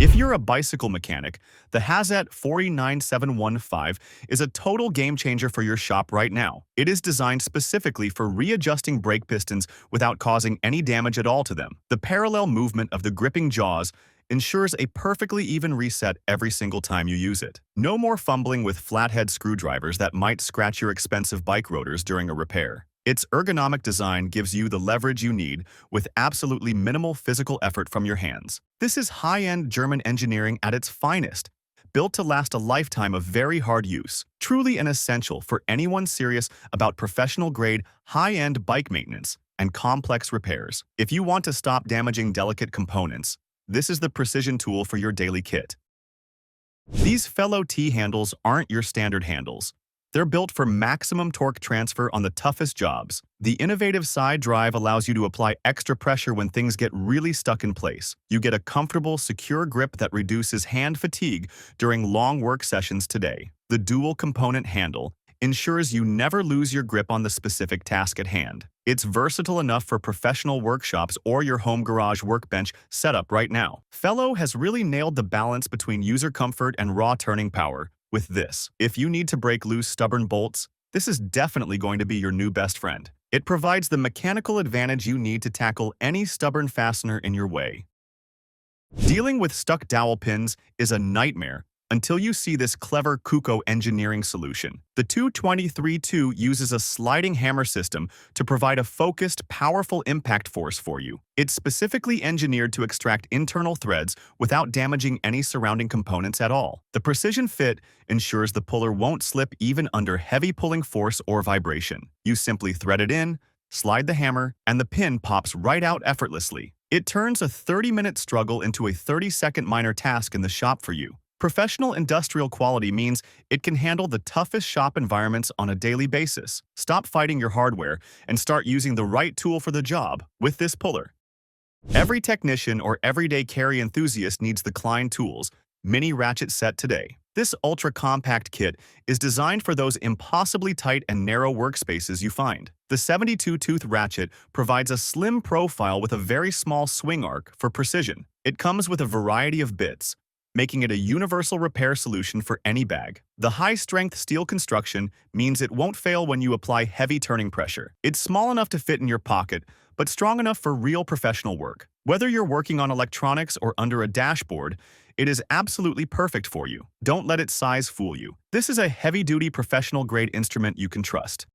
If you're a bicycle mechanic, the HAZET 49715 is a total game changer for your shop right now. It is designed specifically for readjusting brake pistons without causing any damage at all to them. The parallel movement of the gripping jaws ensures a perfectly even reset every single time you use it. No more fumbling with flathead screwdrivers that might scratch your expensive bike rotors during a repair. Its ergonomic design gives you the leverage you need with absolutely minimal physical effort from your hands. This is high-end German engineering at its finest, built to last a lifetime of very hard use. Truly an essential for anyone serious about professional-grade, high-end bike maintenance and complex repairs. If you want to stop damaging delicate components, this is the precision tool for your daily kit. These FELO T-handles aren't your standard handles. They're built for maximum torque transfer on the toughest jobs. The innovative side drive allows you to apply extra pressure when things get really stuck in place. You get a comfortable, secure grip that reduces hand fatigue during long work sessions today. The dual-component handle ensures you never lose your grip on the specific task at hand. It's versatile enough for professional workshops or your home garage workbench setup right now. FELO has really nailed the balance between user comfort and raw turning power with this. If you need to break loose stubborn bolts, this is definitely going to be your new best friend. It provides the mechanical advantage you need to tackle any stubborn fastener in your way. Dealing with stuck dowel pins is a nightmare until you see this clever KUKKO engineering solution. The 223-2 uses a sliding hammer system to provide a focused, powerful impact force for you. It's specifically engineered to extract internal threads without damaging any surrounding components at all. The precision fit ensures the puller won't slip even under heavy pulling force or vibration. You simply thread it in, slide the hammer, and the pin pops right out effortlessly. It turns a 30-minute struggle into a 30-second minor task in the shop for you. Professional industrial quality means it can handle the toughest shop environments on a daily basis. Stop fighting your hardware and start using the right tool for the job with this puller. Every technician or everyday carry enthusiast needs the Klein Tools mini ratchet set today. This ultra-compact kit is designed for those impossibly tight and narrow workspaces you find. The 72-tooth ratchet provides a slim profile with a very small swing arc for precision. It comes with a variety of bits, making it a universal repair solution for any bag. The high-strength steel construction means it won't fail when you apply heavy turning pressure. It's small enough to fit in your pocket, but strong enough for real professional work. Whether you're working on electronics or under a dashboard, it is absolutely perfect for you. Don't let its size fool you. This is a heavy-duty professional-grade instrument you can trust.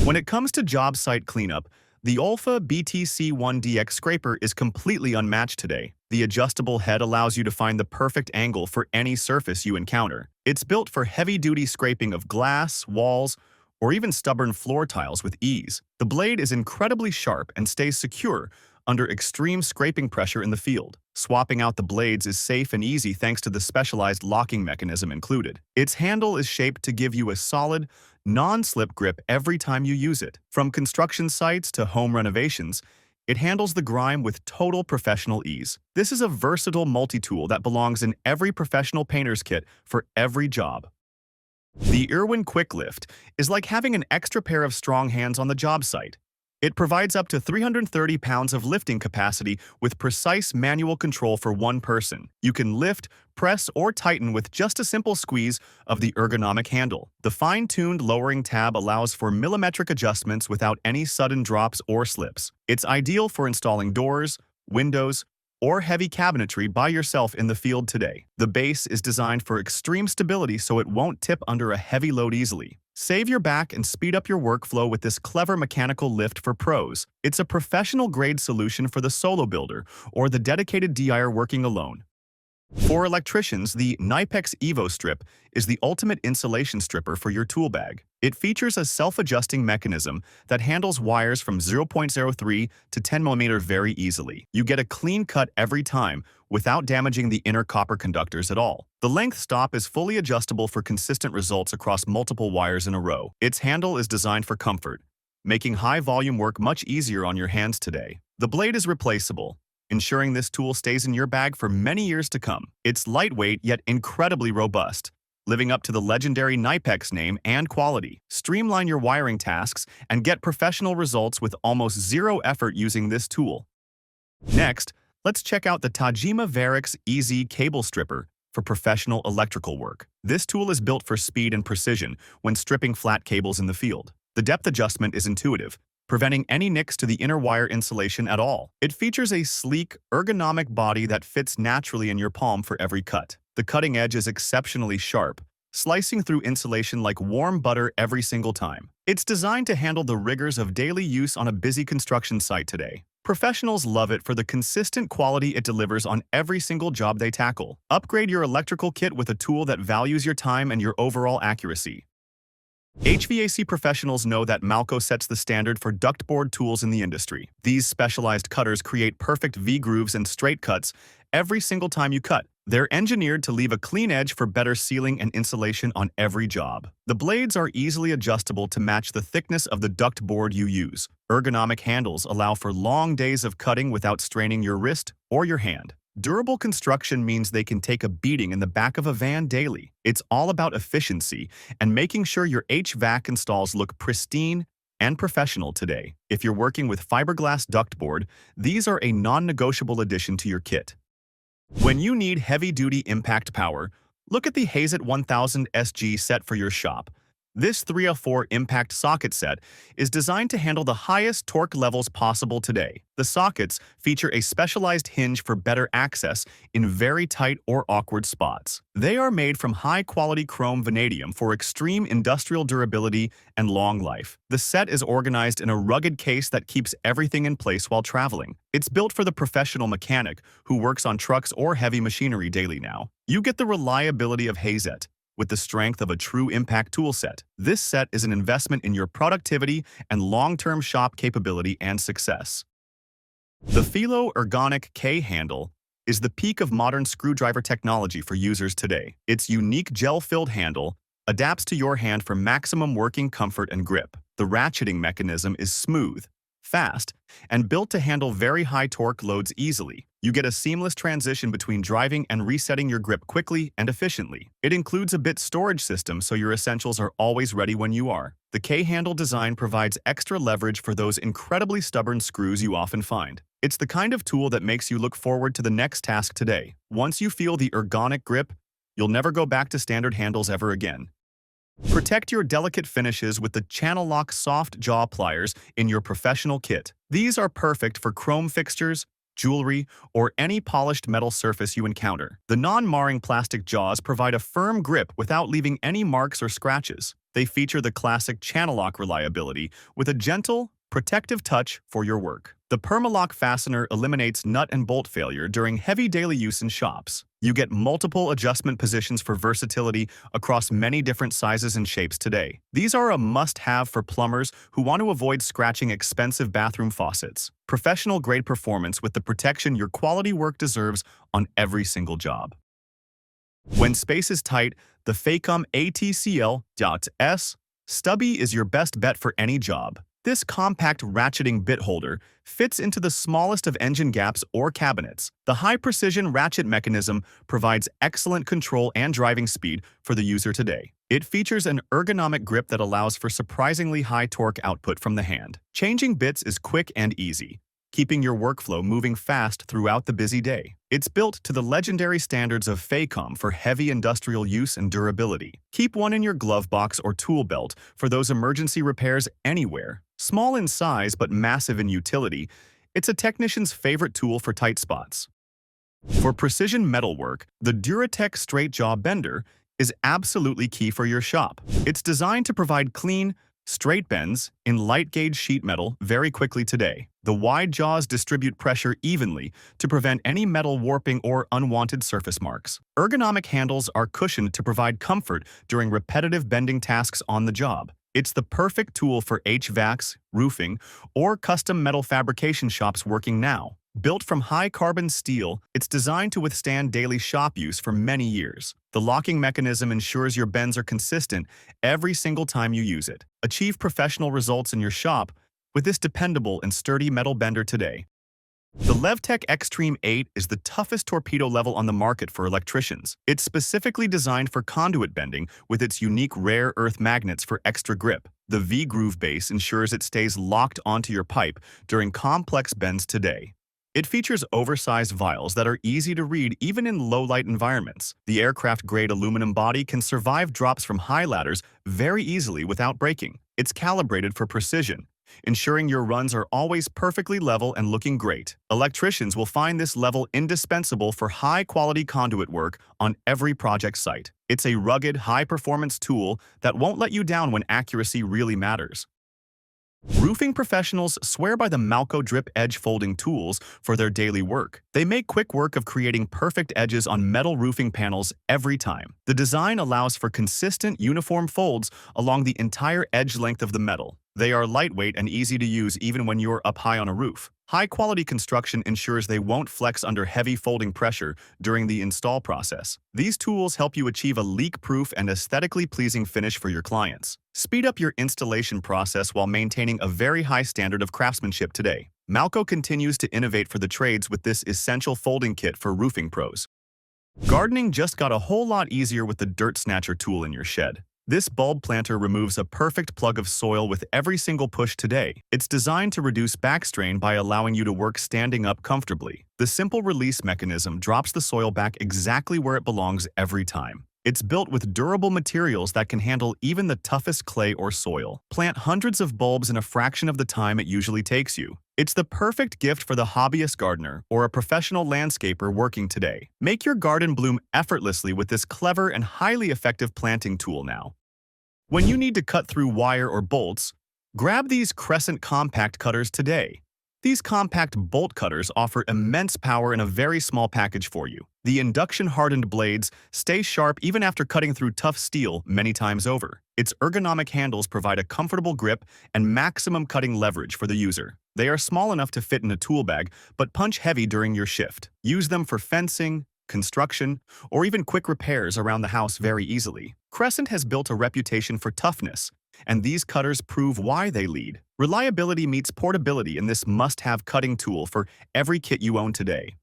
When it comes to job site cleanup, the OLFA BTC1DX scraper is completely unmatched today. The adjustable head allows you to find the perfect angle for any surface you encounter. It's built for heavy-duty scraping of glass, walls, or even stubborn floor tiles with ease. The blade is incredibly sharp and stays secure under extreme scraping pressure in the field. Swapping out the blades is safe and easy thanks to the specialized locking mechanism included. Its handle is shaped to give you a solid, non-slip grip every time you use it. From construction sites to home renovations, it handles the grime with total professional ease. This is a versatile multi-tool that belongs in every professional painter's kit for every job. The IRWIN Quick Lift is like having an extra pair of strong hands on the job site. It provides up to 330 pounds of lifting capacity with precise manual control for one person. You can lift, press, or tighten with just a simple squeeze of the ergonomic handle. The fine-tuned lowering tab allows for millimetric adjustments without any sudden drops or slips. It's ideal for installing doors, windows, or heavy cabinetry by yourself in the field today. The base is designed for extreme stability so it won't tip under a heavy load easily. Save your back and speed up your workflow with this clever mechanical lift for pros. It's a professional-grade solution for the solo builder or the dedicated DIYer working alone. For electricians, the KNIPEX Evo Strip is the ultimate insulation stripper for your tool bag. It features a self-adjusting mechanism that handles wires from 0.03 to 10 mm very easily. You get a clean cut every time without damaging the inner copper conductors at all. The length stop is fully adjustable for consistent results across multiple wires in a row. Its handle is designed for comfort, making high-volume work much easier on your hands today. The blade is replaceable, ensuring this tool stays in your bag for many years to come. It's lightweight yet incredibly robust, living up to the legendary KNIPEX name and quality. Streamline your wiring tasks and get professional results with almost zero effort using this tool. Next, Let's check out the Tajima Varix EZ Cable Stripper for professional electrical work. This tool is built for speed and precision when stripping flat cables in the field. The depth adjustment is intuitive, preventing any nicks to the inner wire insulation at all. It features a sleek, ergonomic body that fits naturally in your palm for every cut. The cutting edge is exceptionally sharp, slicing through insulation like warm butter every single time. It's designed to handle the rigors of daily use on a busy construction site today. Professionals love it for the consistent quality it delivers on every single job they tackle. Upgrade your electrical kit with a tool that values your time and your overall accuracy. HVAC professionals know that Malco sets the standard for ductboard tools in the industry. These specialized cutters create perfect V-grooves and straight cuts every single time you cut. They're engineered to leave a clean edge for better sealing and insulation on every job. The blades are easily adjustable to match the thickness of the duct board you use. Ergonomic handles allow for long days of cutting without straining your wrist or your hand. Durable construction means they can take a beating in the back of a van daily. It's all about efficiency and making sure your HVAC installs look pristine and professional today. If you're working with fiberglass ductboard, these are a non-negotiable addition to your kit. When you need heavy-duty impact power, look at the HAZET 1000 SG set for your shop. This 304 impact socket set is designed to handle the highest torque levels possible today. The sockets feature a specialized hinge for better access in very tight or awkward spots. They are made from high-quality chrome vanadium for extreme industrial durability and long life. The set is organized in a rugged case that keeps everything in place while traveling. It's built for the professional mechanic who works on trucks or heavy machinery daily now. You get the reliability of HAZET with the strength of a true impact tool set. This set is an investment in your productivity and long-term shop capability and success. The FELO Ergonic K handle is the peak of modern screwdriver technology for users today. Its unique gel-filled handle adapts to your hand for maximum working comfort and grip. The ratcheting mechanism is smooth, fast, and built to handle very high torque loads easily. You get a seamless transition between driving and resetting your grip quickly and efficiently. It includes a bit storage system so your essentials are always ready when you are. The K-handle design provides extra leverage for those incredibly stubborn screws you often find. It's the kind of tool that makes you look forward to the next task today. Once you feel the ergonic grip, you'll never go back to standard handles ever again. Protect your delicate finishes with the Channel Lock soft jaw pliers in your professional kit. These are perfect for chrome fixtures, jewelry, or any polished metal surface you encounter. The non-marring plastic jaws provide a firm grip without leaving any marks or scratches. They feature the classic Channel Lock reliability with a gentle, protective touch for your work. The Permalock fastener eliminates nut and bolt failure during heavy daily use in shops. You get multiple adjustment positions for versatility across many different sizes and shapes today. These are a must-have for plumbers who want to avoid scratching expensive bathroom faucets. Professional-grade performance with the protection your quality work deserves on every single job. When space is tight, the FECOM ATCL.S Stubby is your best bet for any job. This compact ratcheting bit holder fits into the smallest of engine gaps or cabinets. The high-precision ratchet mechanism provides excellent control and driving speed for the user today. It features an ergonomic grip that allows for surprisingly high torque output from the hand. Changing bits is quick and easy, keeping your workflow moving fast throughout the busy day. It's built to the legendary standards of FECOM for heavy industrial use and durability. Keep one in your glove box or tool belt for those emergency repairs anywhere. Small in size but massive in utility, it's a technician's favorite tool for tight spots. For precision metalwork, the Duratech Straight Jaw Bender is absolutely key for your shop. It's designed to provide clean, straight bends in light-gauge sheet metal very quickly today. The wide jaws distribute pressure evenly to prevent any metal warping or unwanted surface marks. Ergonomic handles are cushioned to provide comfort during repetitive bending tasks on the job. It's the perfect tool for HVACs, roofing, or custom metal fabrication shops working now. Built from high-carbon steel, it's designed to withstand daily shop use for many years. The locking mechanism ensures your bends are consistent every single time you use it. Achieve professional results in your shop with this dependable and sturdy metal bender today. The Levtech Xtreme 8 is the toughest torpedo level on the market for electricians. It's specifically designed for conduit bending with its unique rare earth magnets for extra grip. The V-groove base ensures it stays locked onto your pipe during complex bends today. It features oversized vials that are easy to read even in low-light environments. The aircraft-grade aluminum body can survive drops from high ladders very easily without breaking. It's calibrated for precision, ensuring your runs are always perfectly level and looking great. Electricians will find this level indispensable for high-quality conduit work on every project site. It's a rugged, high-performance tool that won't let you down when accuracy really matters. Roofing professionals swear by the Malco Drip Edge folding tools for their daily work. They make quick work of creating perfect edges on metal roofing panels every time. The design allows for consistent, uniform folds along the entire edge length of the metal. They are lightweight and easy to use even when you're up high on a roof. High-quality construction ensures they won't flex under heavy folding pressure during the install process. These tools help you achieve a leak-proof and aesthetically pleasing finish for your clients. Speed up your installation process while maintaining a very high standard of craftsmanship today. Malco continues to innovate for the trades with this essential folding kit for roofing pros. Gardening just got a whole lot easier with the Dirt Snatcher tool in your shed. This bulb planter removes a perfect plug of soil with every single push today. It's designed to reduce back strain by allowing you to work standing up comfortably. The simple release mechanism drops the soil back exactly where it belongs every time. It's built with durable materials that can handle even the toughest clay or soil. Plant hundreds of bulbs in a fraction of the time it usually takes you. It's the perfect gift for the hobbyist gardener or a professional landscaper working today. Make your garden bloom effortlessly with this clever and highly effective planting tool now. When you need to cut through wire or bolts, grab these Crescent compact cutters today. These compact bolt cutters offer immense power in a very small package for you. The induction-hardened blades stay sharp even after cutting through tough steel many times over. Its ergonomic handles provide a comfortable grip and maximum cutting leverage for the user. They are small enough to fit in a tool bag, but punch heavy during your shift. Use them for fencing, construction, or even quick repairs around the house very easily. Crescent has built a reputation for toughness, and these cutters prove why they lead. Reliability meets portability in this must-have cutting tool for every kit you own today.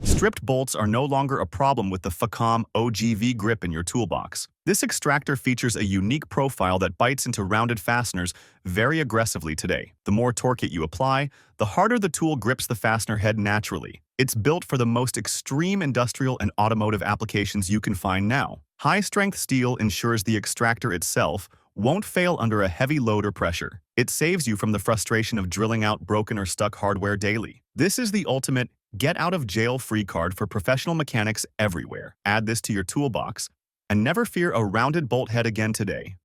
Stripped bolts are no longer a problem with the FELO OGV grip in your toolbox. This extractor features a unique profile that bites into rounded fasteners very aggressively today. The more torque you apply, the harder the tool grips the fastener head naturally. It's built for the most extreme industrial and automotive applications you can find now. High-strength steel ensures the extractor itself won't fail under a heavy load or pressure. It saves you from the frustration of drilling out broken or stuck hardware daily. This is the ultimate get-out-of-jail-free card for professional mechanics everywhere. Add this to your toolbox and never fear a rounded bolt head again today.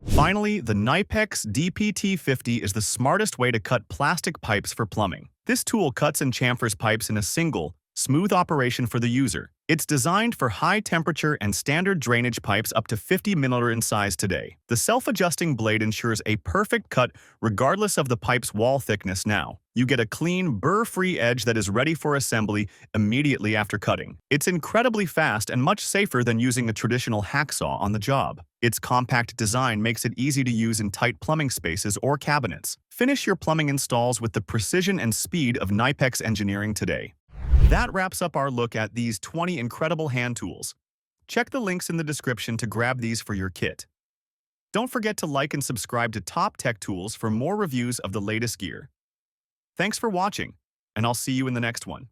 Finally, the KNIPEX DPT50 is the smartest way to cut plastic pipes for plumbing. This tool cuts and chamfers pipes in a single, smooth operation for the user. It's designed for high temperature and standard drainage pipes up to 50 mm in size today. The self-adjusting blade ensures a perfect cut regardless of the pipe's wall thickness now. You get a clean, burr-free edge that is ready for assembly immediately after cutting. It's incredibly fast and much safer than using a traditional hacksaw on the job. Its compact design makes it easy to use in tight plumbing spaces or cabinets. Finish your plumbing installs with the precision and speed of KNIPEX engineering today. That wraps up our look at these 20 incredible hand tools. Check the links in the description to grab these for your kit. Don't forget to like and subscribe to Top Tech Tools for more reviews of the latest gear. Thanks for watching, and I'll see you in the next one.